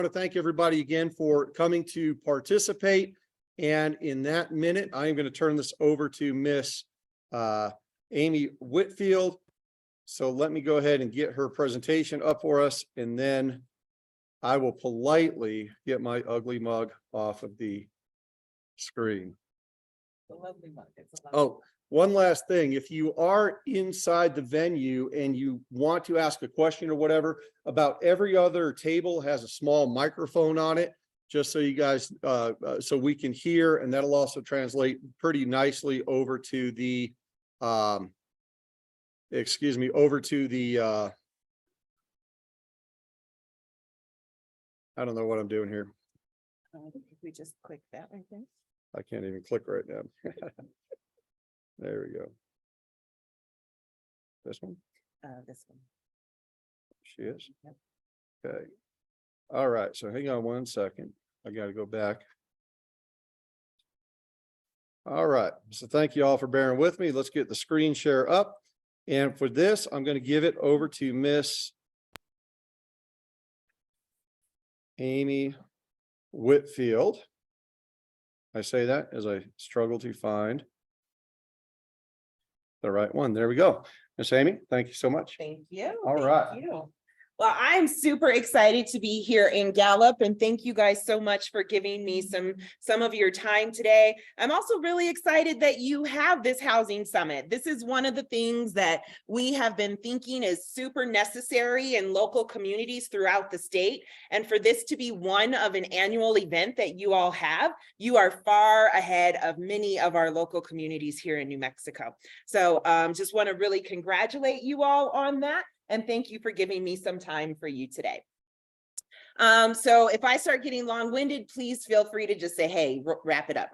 want to thank everybody again for coming to participate. And in that minute, I'm going to turn this over to Miss Amy Whitfield. So let me go ahead and get her presentation up for us, and then I will politely get my ugly mug off of the screen. Oh, one last thing. If you are inside the venue and you want to ask a question or whatever, about every other table has a small microphone on it, just so you guys, so we can hear, and that'll also translate pretty nicely over to the, over to the, I don't know what I'm doing here. If we just click that right there. I can't even click right now. There we go. This one? This one. She is? Yep. Okay. All right. So hang on one second. I got to go back. All right. So thank you all for bearing with me. Let's get the screen share up. And for this, I'm going to give it over to Miss Amy Whitfield. I say that as I struggle to find the right one. There we go. Miss Amy, thank you so much. Thank you. All right. Thank you. Well, I'm super excited to be here in Gallup, and thank you guys so much for giving me some of your time today. I'm also really excited that you have this housing summit. This is one of the things that we have been thinking is super necessary in local communities throughout the state. And for this to be one of an annual event that you all have, you are far ahead of many of our local communities here in New Mexico. So just want to really congratulate you all on that. And thank you for giving me some time for you today. So if I start getting long-winded, please feel free to just say, hey, wrap it up,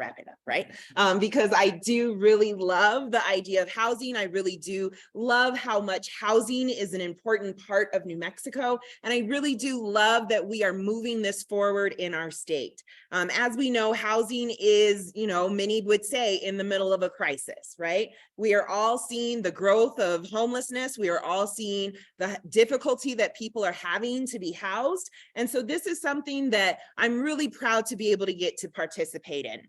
right? Because I do really love the idea of housing. I really do love how much housing is an important part of New Mexico. And I really do love that we are moving this forward in our state. As we know, housing is, many would say in the middle of a crisis, right? We are all seeing the growth of homelessness. We are all seeing the difficulty that people are having to be housed. And so this is something that I'm really proud to be able to get to participate in.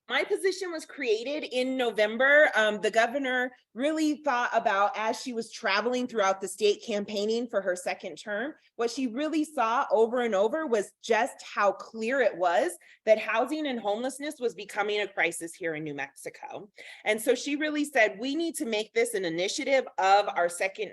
My position was created in November. The governor really thought about, as she was traveling throughout the state campaigning for her second term, what she really saw over and over was just how clear it was that housing and homelessness was becoming a crisis here in New Mexico. And so she really said, we need to make this an initiative of our second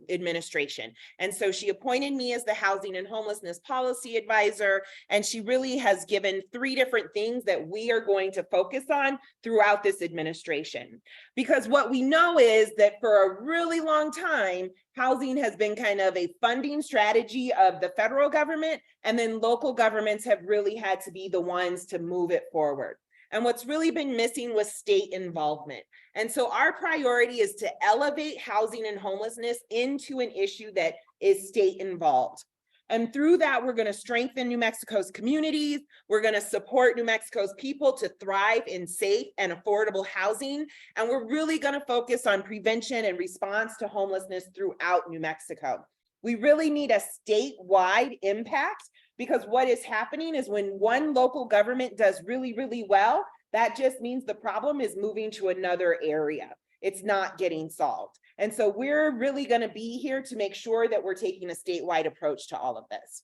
administration. And so she appointed me as the Housing and Homelessness Policy Advisor. And she really has given 3 different things that we are going to focus on throughout this administration. Because what we know is that for a really long time, housing has been kind of a funding strategy of the federal government, and then local governments have really had to be the ones to move it forward. And what's really been missing was state involvement. And so our priority is to elevate housing and homelessness into an issue that is state involved. And through that, we're going to strengthen New Mexico's communities. We're going to support New Mexico's people to thrive in safe and affordable housing. And we're really going to focus on prevention and response to homelessness throughout New Mexico. We really need a statewide impact, because what is happening is when one local government does really, really well, that just means the problem is moving to another area. It's not getting solved. And so we're really going to be here to make sure that we're taking a statewide approach to all of this.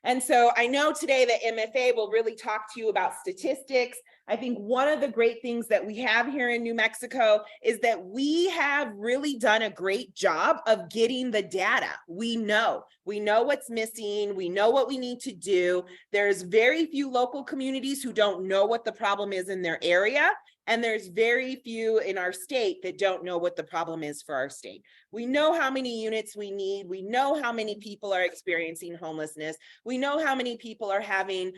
And so I know today that MFA will really talk to you about statistics. I think one of the great things that we have here in New Mexico is that we have really done a great job of getting the data. We know what's missing. We know what we need to do. There's very few local communities who don't know what the problem is in their area. And there's very few in our state that don't know what the problem is for our state. We know how many units we need. We know how many people are experiencing homelessness. We know how many people are having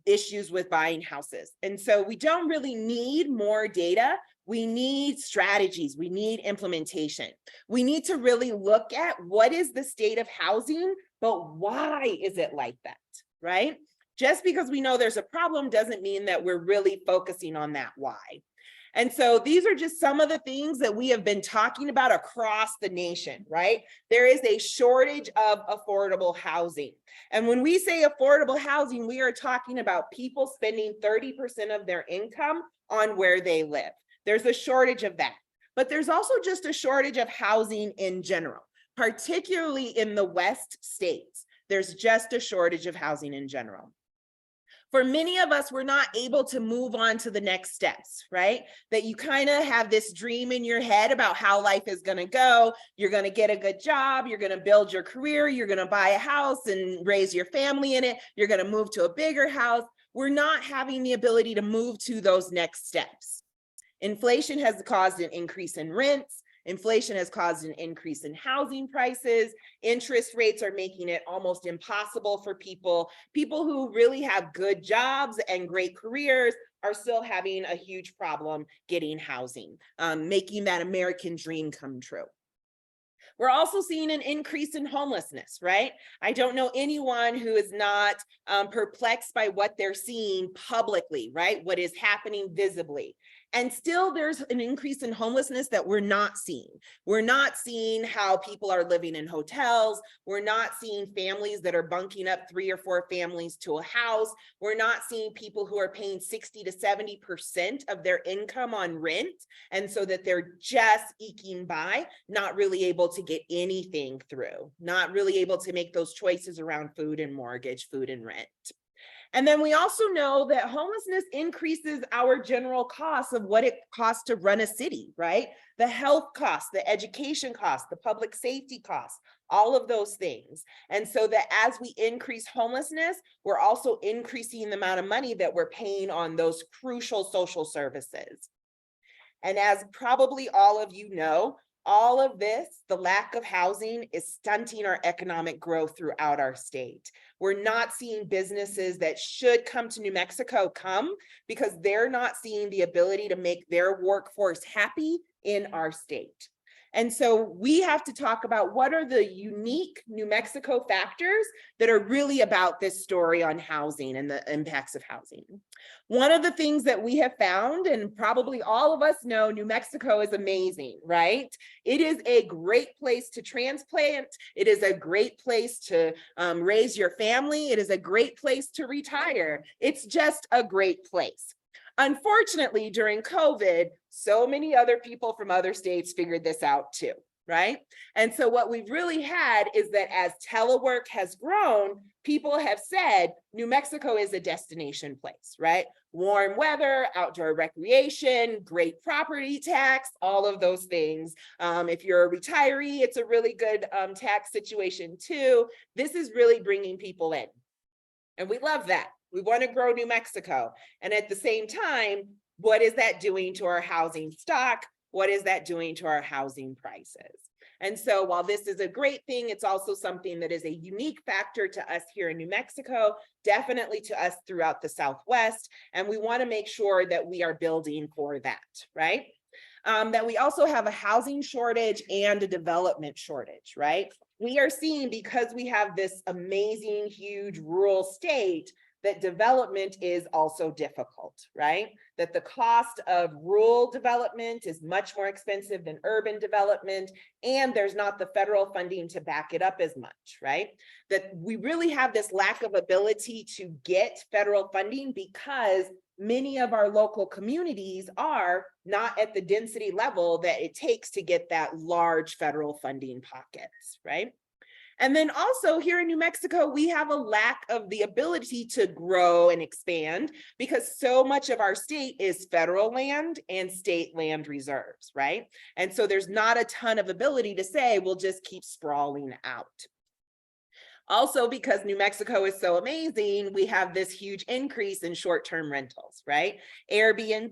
issues with buying houses. And so we don't really need more data. We need strategies. We need implementation. We need to really look at what is the state of housing, but why is it like that, right? Just because we know there's a problem doesn't mean that we're really focusing on that why. And so these are just some of the things that we have been talking about across the nation, right? There is a shortage of affordable housing. And when we say affordable housing, we are talking about people spending 30% of their income on where they live. There's a shortage of that. But there's also just a shortage of housing in general, particularly in the West states. There's just a shortage of housing in general. For many of us, we're not able to move on to the next steps, right? That you kind of have this dream in your head about how life is going to go. You're going to get a good job. You're going to build your career. You're going to buy a house and raise your family in it. You're going to move to a bigger house. We're not having the ability to move to those next steps. Inflation has caused an increase in rents. Inflation has caused an increase in housing prices. Interest rates are making it almost impossible for people who really have good jobs and great careers are still having a huge problem getting housing, making that American dream come true. We're also seeing an increase in homelessness, right? I don't know anyone who is not perplexed by what they're seeing publicly, right? What is happening visibly. And still there's an increase in homelessness that we're not seeing. We're not seeing how people are living in hotels. We're not seeing families that are bunking up 3 or 4 families to a house. We're not seeing people who are paying 60 to 70% of their income on rent. And so that they're just eking by, not really able to get anything through, not really able to make those choices around food and mortgage, food and rent. And then we also know that homelessness increases our general costs of what it costs to run a city, right? The health costs, the education costs, the public safety costs, all of those things. And so that as we increase homelessness, we're also increasing the amount of money that we're paying on those crucial social services. And as probably all of you know, all of this, the lack of housing, is stunting our economic growth throughout our state. We're not seeing businesses that should come to New Mexico come because they're not seeing the ability to make their workforce happy in our state. And so we have to talk about what are the unique New Mexico factors that are really about this story on housing and the impacts of housing. One of the things that we have found, and probably all of us know, New Mexico is amazing, right? It is a great place to transplant. It is a great place to raise your family. It is a great place to retire. It's just a great place. Unfortunately, during COVID, so many other people from other states figured this out too, right? And so what we've really had is that as telework has grown, people have said New Mexico is a destination place, right? Warm weather, outdoor recreation, great property tax, all of those things. If you're a retiree, it's a really good tax situation too. This is really bringing people in. And we love that. We want to grow New Mexico. And at the same time, what is that doing to our housing stock? What is that doing to our housing prices? And so while this is a great thing, it's also something that is a unique factor to us here in New Mexico, definitely to us throughout the Southwest. And we want to make sure that we are building for that, right? That we also have a housing shortage and a development shortage, right? We are seeing, because we have this amazing, huge rural state, that development is also difficult, right? That the cost of rural development is much more expensive than urban development, and there's not the federal funding to back it up as much, right? That we really have this lack of ability to get federal funding because many of our local communities are not at the density level that it takes to get that large federal funding pockets, right? And then also here in New Mexico, we have a lack of the ability to grow and expand because so much of our state is federal land and state land reserves, right? And so there's not a ton of ability to say, we'll just keep sprawling out. Also, because New Mexico is so amazing, we have this huge increase in short-term rentals, right? Airbnb,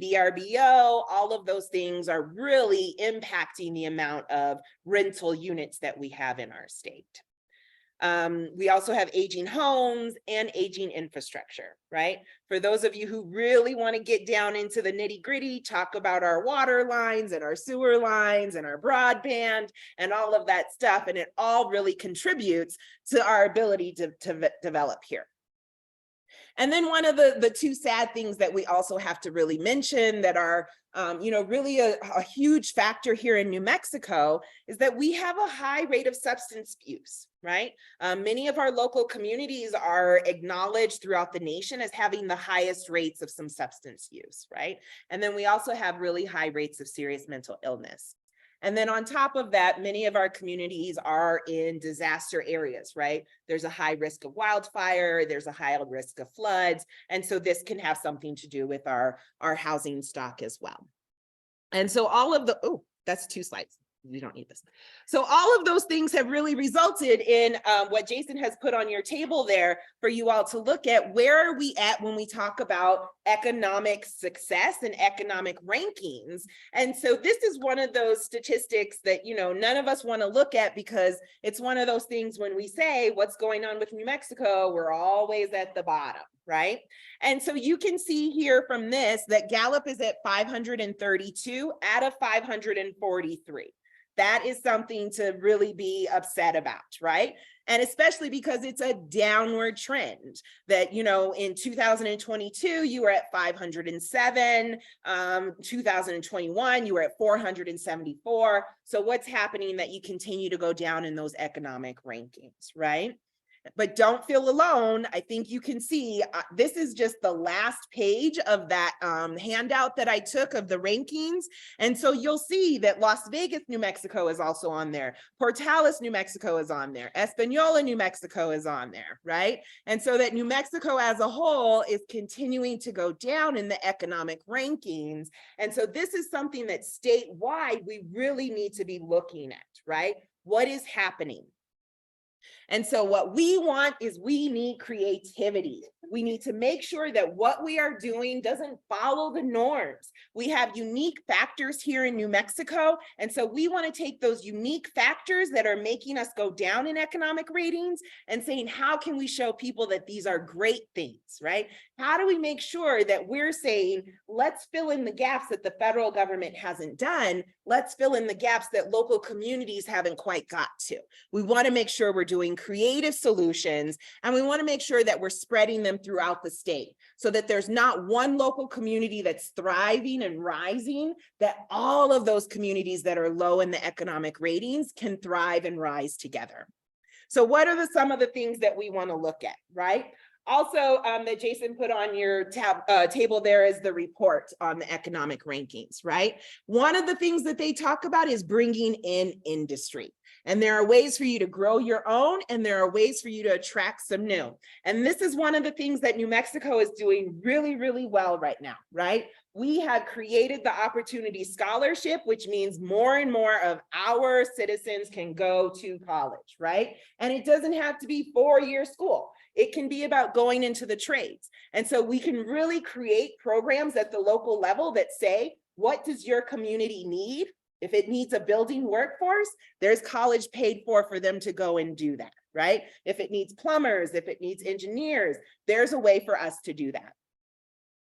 VRBO, all of those things are really impacting the amount of rental units that we have in our state. We also have aging homes and aging infrastructure, right? For those of you who really want to get down into the nitty-gritty, talk about our water lines and our sewer lines and our broadband and all of that stuff, and it all really contributes to our ability to develop here. And then one of the two sad things that we also have to really mention that are, really a huge factor here in New Mexico is that we have a high rate of substance use, right? Many of our local communities are acknowledged throughout the nation as having the highest rates of some substance use, right? And then we also have really high rates of serious mental illness. And then on top of that, many of our communities are in disaster areas, right? There's a high risk of wildfire, there's a high risk of floods. And so this can have something to do with our housing stock as well. And so all of the, oh, that's 2 slides. You don't need this. So all of those things have really resulted in what Jason has put on your table there for you all to look at. Where are we at when we talk about economic success and economic rankings? And so this is one of those statistics that, none of us want to look at, because it's one of those things when we say what's going on with New Mexico, we're always at the bottom, right? And so you can see here from this that Gallup is at 532 out of 543. That is something to really be upset about, right? And especially because it's a downward trend that, in 2022, you were at 507, 2021, you were at 474. So what's happening that you continue to go down in those economic rankings, right? But don't feel alone. I think you can see this is just the last page of that handout that I took of the rankings. And so you'll see that Las Vegas, New Mexico is also on there. Portales, New Mexico is on there. Espanola, New Mexico is on there, right? And so that New Mexico as a whole is continuing to go down in the economic rankings. And so this is something that statewide we really need to be looking at, right? What is happening? And so what we want is we need creativity. We need to make sure that what we are doing doesn't follow the norms. We have unique factors here in New Mexico. And so we want to take those unique factors that are making us go down in economic ratings and saying, how can we show people that these are great things, right? How do we make sure that we're saying, let's fill in the gaps that the federal government hasn't done. Let's fill in the gaps that local communities haven't quite got to. We want to make sure we're doing creative solutions, and we want to make sure that we're spreading them throughout the state so that there's not one local community that's thriving and rising, that all of those communities that are low in the economic ratings can thrive and rise together. So what are some of the things that we want to look at, right? Also, that Jason put on your table there is the report on the economic rankings, right? One of the things that they talk about is bringing in industry. And there are ways for you to grow your own, and there are ways for you to attract some new. And this is one of the things that New Mexico is doing really, really well right now, right? We have created the Opportunity Scholarship, which means more and more of our citizens can go to college, right? And it doesn't have to be 4-year school. It can be about going into the trades. And so we can really create programs at the local level that say, what does your community need? If it needs a building workforce, there's college paid for them to go and do that, right? If it needs plumbers, if it needs engineers, there's a way for us to do that.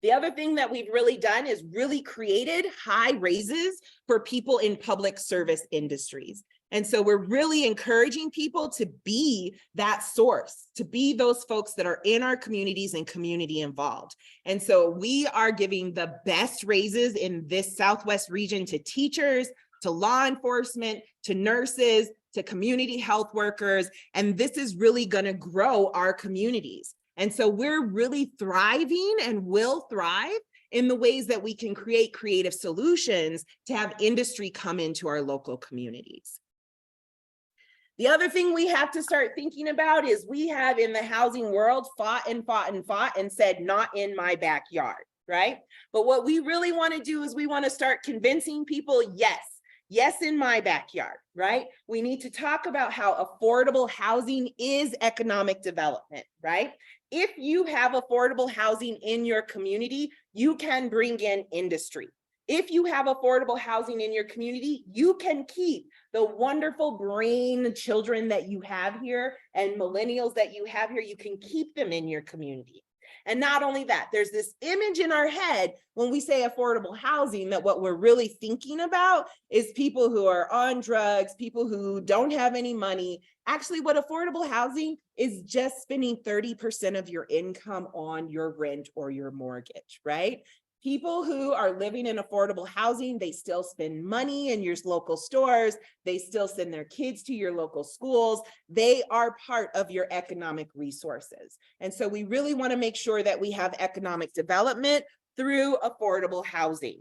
The other thing that we've really done is really created high raises for people in public service industries. And so we're really encouraging people to be that source, to be those folks that are in our communities and community involved. And so we are giving the best raises in this Southwest region to teachers, to law enforcement, to nurses, to community health workers. And this is really going to grow our communities. And so we're really thriving and will thrive in the ways that we can create creative solutions to have industry come into our local communities. The other thing we have to start thinking about is we have in the housing world fought and said, not in my backyard, right? But what we really want to do is we want to start convincing people, yes, in my backyard, right? We need to talk about how affordable housing is economic development, right? If you have affordable housing in your community, you can bring in industry. If you have affordable housing in your community, you can keep the wonderful brain children that you have here and millennials that you have here, you can keep them in your community. And not only that, there's this image in our head when we say affordable housing that what we're really thinking about is people who are on drugs, people who don't have any money. Actually, what affordable housing is just spending 30% of your income on your rent or your mortgage, right? People who are living in affordable housing, they still spend money in your local stores. They still send their kids to your local schools. They are part of your economic resources. And so we really want to make sure that we have economic development through affordable housing.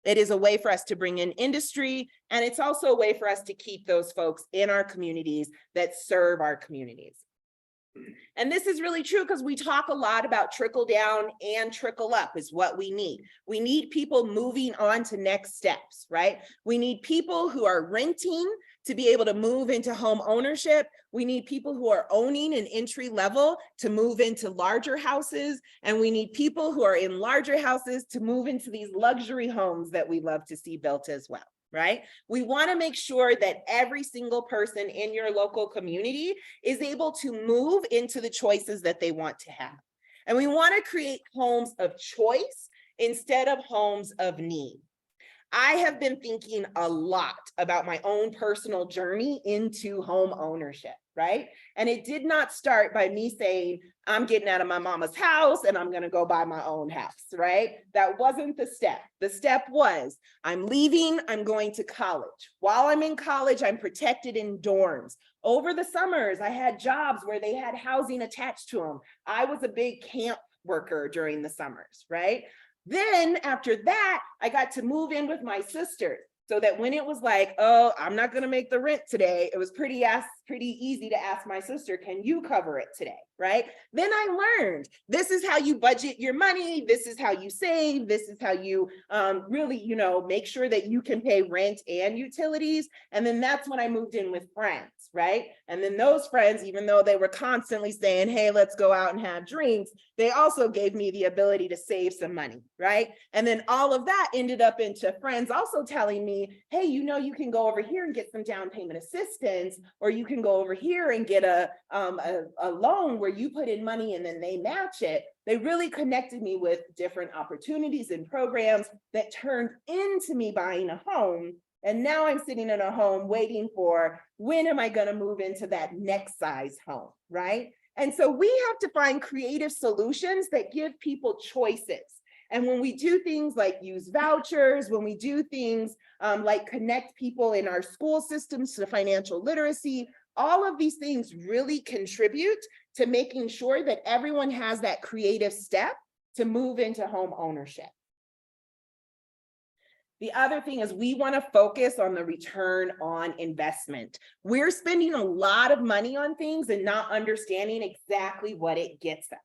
It is a way for us to bring in industry, and it's also a way for us to keep those folks in our communities that serve our communities. And this is really true because we talk a lot about trickle down and trickle up is what we need. We need people moving on to next steps, right? We need people who are renting to be able to move into home ownership. We need people who are owning an entry level to move into larger houses. And we need people who are in larger houses to move into these luxury homes that we love to see built as well. Right? We want to make sure that every single person in your local community is able to move into the choices that they want to have. And we want to create homes of choice instead of homes of need. I have been thinking a lot about my own personal journey into home ownership, right? And it did not start by me saying, I'm getting out of my mama's house and I'm going to go buy my own house, right? That wasn't the step. The step was, I'm leaving, I'm going to college. While I'm in college, I'm protected in dorms. Over the summers, I had jobs where they had housing attached to them. I was a big camp worker during the summers, right? Then after that, I got to move in with my sister so that when it was like, oh, I'm not going to make the rent today, it was pretty easy to ask my sister, can you cover it today? Right? Then I learned this is how you budget your money. This is how you save. This is how you really, make sure that you can pay rent and utilities. And then that's when I moved in with friends, right? And then those friends, even though they were constantly saying, hey, let's go out and have drinks, they also gave me the ability to save some money, right? And then all of that ended up into friends also telling me, hey, you can go over here and get some down payment assistance, or you can go over here and get a loan where you put in money and then they match it. They really connected me with different opportunities and programs that turned into me buying a home. And now I'm sitting in a home waiting for, when am I going to move into that next size home, right? And so we have to find creative solutions that give people choices. And when we do things like use vouchers, when we do things like connect people in our school systems to financial literacy, all of these things really contribute to making sure that everyone has that creative step to move into home ownership. The other thing is we want to focus on the return on investment. We're spending a lot of money on things and not understanding exactly what it gets us.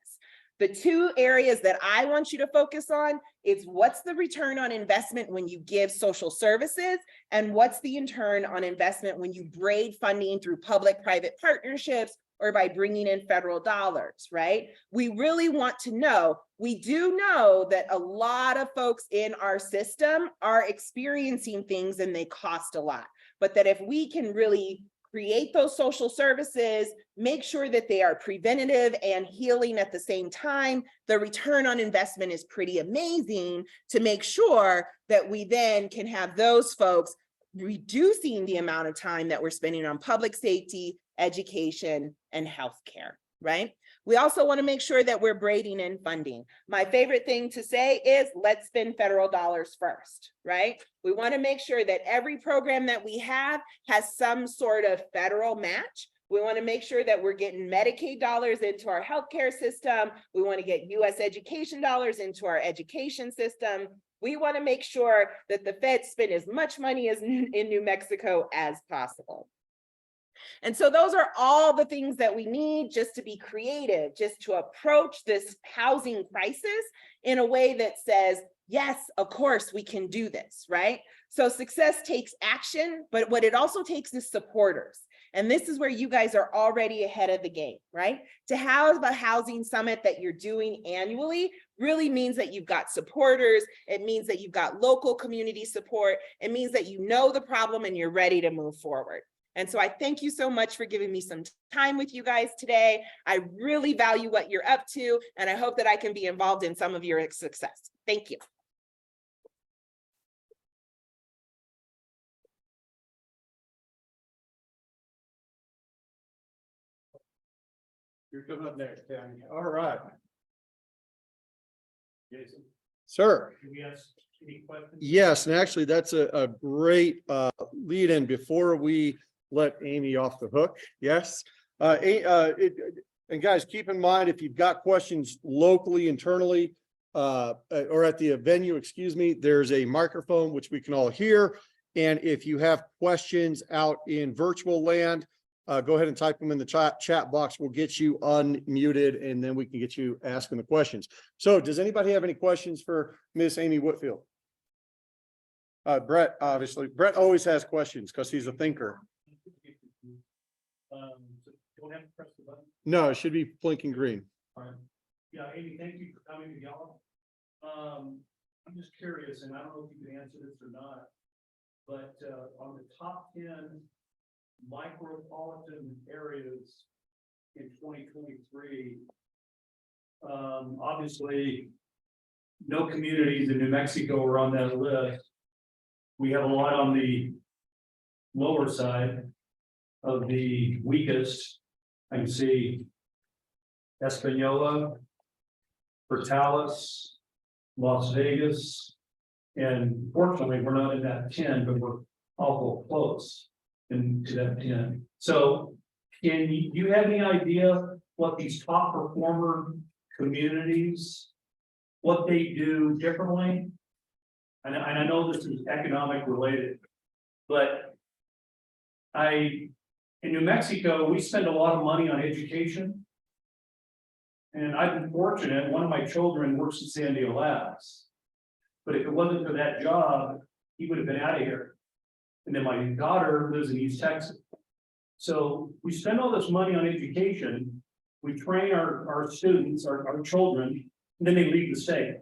The two areas that I want you to focus on is what's the return on investment when you give social services, and what's the return on investment when you braid funding through public-private partnerships or by bringing in federal dollars, right? We really want to know. We do know that a lot of folks in our system are experiencing things and they cost a lot, but that if we can really create those social services, make sure that they are preventative and healing at the same time, the return on investment is pretty amazing to make sure that we then can have those folks reducing the amount of time that we're spending on public safety, education, and healthcare, right? We also want to make sure that we're braiding in funding. My favorite thing to say is let's spend federal dollars first, right? We want to make sure that every program that we have has some sort of federal match. We want to make sure that we're getting Medicaid dollars into our healthcare system. We want to get US education dollars into our education system. We want to make sure that the feds spend as much money as in New Mexico as possible. And so those are all the things that we need just to be creative, just to approach this housing crisis in a way that says, yes, of course we can do this, right? So success takes action, but what it also takes is supporters. And this is where you guys are already ahead of the game, right? To have a housing summit that you're doing annually really means that you've got supporters. It means that you've got local community support. It means that you know the problem and you're ready to move forward. And so I thank you so much for giving me some time with you guys today. I really value what you're up to, and I hope that I can be involved in some of your success. Thank you. You're coming up next, Tammy. All right. Jason. Sir. Can we ask any questions? Yes, and actually that's a great lead in before we let Amy off the hook. Yes. And guys, keep in mind, if you've got questions locally, internally, or at the venue, excuse me, there's a microphone which we can all hear. And if you have questions out in virtual land, go ahead and type them in the chat box. We'll get you unmuted and then we can get you asking the questions. So does anybody have any questions for Miss Amy Whitfield? Brett, obviously. Brett always has questions because he's a thinker. Don't have to press the button. No, it should be blinking green. All right. Yeah, Amy, thank you for coming to Gallup. I'm just curious, and I don't know if you can answer this or not, but on the top 10 micropolitan areas in 2023, obviously no communities in New Mexico are on that list. We have a lot on the lower side of the weakest. I can see Espanola, Portales, Las Vegas, and fortunately, we're not in that 10, but we're awful close into that 10. So can you have any idea what these top performer communities, what they do differently? And I know this is economic related, but in New Mexico, we spend a lot of money on education. And I've been fortunate, one of my children works at Sandia Labs. But if it wasn't for that job, he would have been out of here. And then my daughter lives in East Texas. So we spend all this money on education, we train our students, our children, and then they leave the state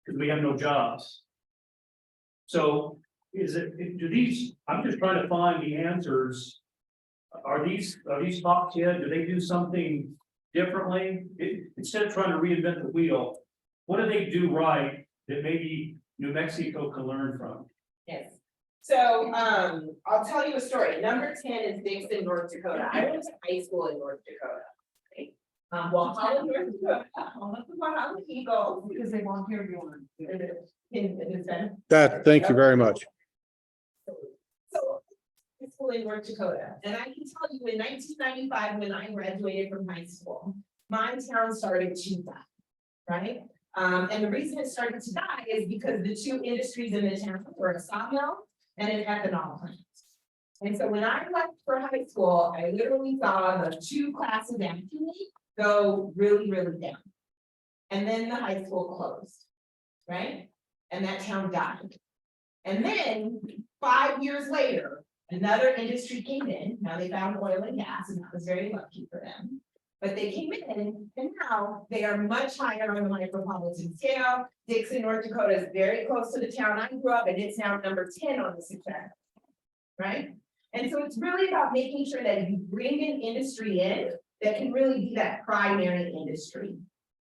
because we have no jobs. So I'm just trying to find the answers. Are these top 10, do they do something differently? Instead of trying to reinvent the wheel, what do they do right that maybe New Mexico can learn from? Yes. So I'll tell you a story. Number 10 is Dixon, North Dakota. I went to high school in North Dakota. Right? Well, Holland, North Dakota, Holland Eagles, because they won't hear everyone. Thank you very much. So school in North Dakota, and I can tell you in 1995, when I graduated from high school, my town started to die, right? And the reason it started to die is because the two industries in the town were a sawmill and an ethanol plant. And so when I left for high school, I literally saw the two classes after me go really, really down. And then the high school closed, right? And that town died. And then 5 years later, another industry came in. Now they found oil and gas, and that was very lucky for them. But they came in, and now they are much higher on the micropolitan scale. Dixon, North Dakota is very close to the town I grew up, and it's now number 10 on the success, right? And so it's really about making sure that you bring an industry in that can really be that primary industry.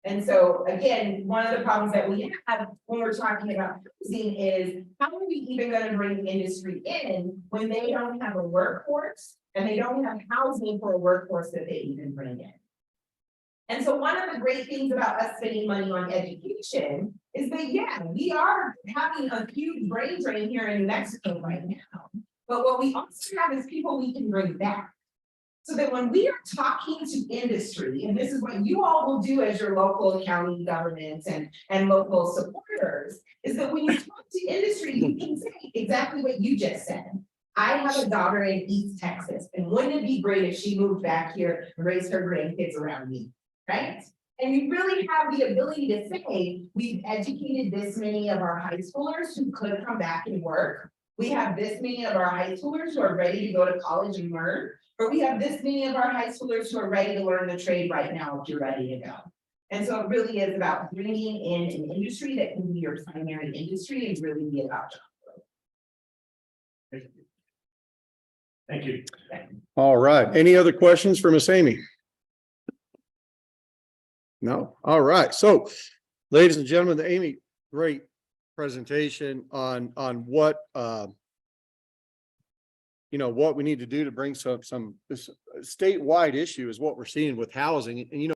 And so again, one of the problems that we have when we're talking about housing is how are we even going to bring industry in when they don't have a workforce and they don't have housing for a workforce that they even bring in? And so one of the great things about us spending money on education is that, yeah, we are having a huge brain drain here in New Mexico right now. But what we also have is people we can bring back. So that when we are talking to industry, and this is what you all will do as your local county governments and local supporters, is that when you talk to industry, you can say exactly what you just said. I have a daughter in East Texas, and wouldn't it be great if she moved back here and raised her grandkids around me, right? And you really have the ability to say, we've educated this many of our high schoolers who could come back and work. We have this many of our high schoolers who are ready to go to college and learn. Or we have this many of our high schoolers who are ready to learn the trade right now if you're ready to go. And so it really is about bringing in an industry that can be your primary industry and really be about job growth. Thank you. All right. Any other questions for Miss Amy? No? All right. So, ladies and gentlemen, Amy, great presentation on what what we need to do to bring some this statewide issue is what we're seeing with housing. And